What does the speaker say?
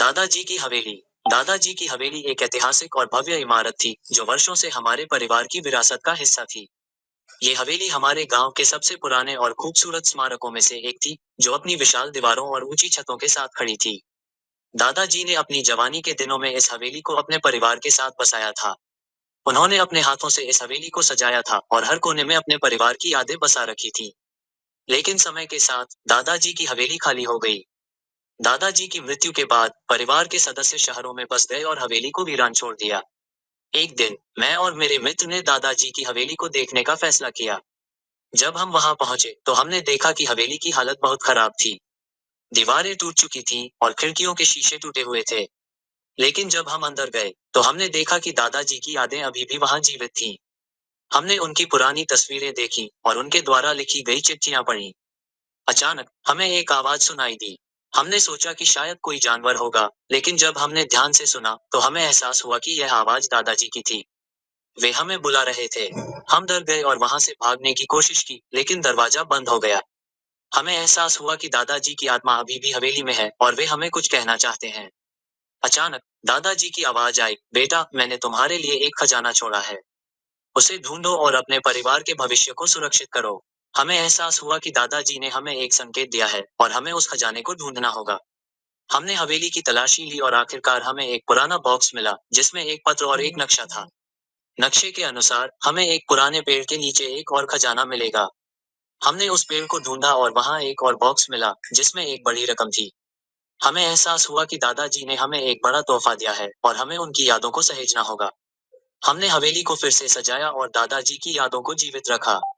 दादाजी की हवेली। दादाजी की हवेली एक ऐतिहासिक और भव्य इमारत थी जो वर्षों से हमारे परिवार की विरासत का हिस्सा थी। ये हवेली हमारे गांव के सबसे पुराने और खूबसूरत स्मारकों में से एक थी, जो अपनी विशाल दीवारों और ऊंची छतों के साथ खड़ी थी। दादाजी ने अपनी जवानी के दिनों में इस हवेली को अपने परिवार के साथ बसाया था। उन्होंने अपने हाथों से इस हवेली को सजाया था और हर कोने में अपने परिवार की यादें बसा रखी थी। लेकिन समय के साथ दादाजी की हवेली खाली हो गई। दादाजी की मृत्यु के बाद परिवार के सदस्य शहरों में बस गए और हवेली को वीरान छोड़ दिया। एक दिन मैं और मेरे मित्र ने दादाजी की हवेली को देखने का फैसला किया। जब हम वहां पहुंचे तो हमने देखा कि हवेली की हालत बहुत खराब थी। दीवारें टूट चुकी थीं और खिड़कियों के शीशे टूटे हुए थे। लेकिन जब हम अंदर गए तो हमने देखा कि दादाजी की यादें अभी भी वहां जीवित थीं। हमने उनकी पुरानी तस्वीरें देखी और उनके द्वारा लिखी गई चिट्ठियां पढ़ी। अचानक हमें एक आवाज सुनाई दी। हमने सोचा कि शायद कोई जानवर होगा, लेकिन जब हमने ध्यान से सुना तो हमें एहसास हुआ कि यह आवाज दादाजी की थी। वे हमें बुला रहे थे। हम डर गए और वहां से भागने की कोशिश की, लेकिन दरवाजा बंद हो गया। हमें एहसास हुआ कि दादाजी की आत्मा अभी भी हवेली में है और वे हमें कुछ कहना चाहते हैं। अचानक दादाजी की आवाज आई, बेटा, मैंने तुम्हारे लिए एक खजाना छोड़ा है। उसे ढूंढो और अपने परिवार के भविष्य को सुरक्षित करो। हमें एहसास हुआ कि दादाजी ने हमें एक संकेत दिया है और हमें उस खजाने को ढूंढना होगा। हमने हवेली की तलाशी ली और आखिरकार हमें एक पुराना बॉक्स मिला जिसमें एक पत्र और एक नक्शा था। नक्शे के अनुसार हमें एक पुराने पेड़ के नीचे एक और खजाना मिलेगा। हमने उस पेड़ को ढूंढा और वहां एक और बॉक्स मिला जिसमें एक बड़ी रकम थी। हमें एहसास हुआ कि दादाजी ने हमें एक बड़ा तोहफा दिया है और हमें उनकी यादों को सहेजना होगा। हमने हवेली को फिर से सजाया और दादाजी की यादों को जीवित रखा।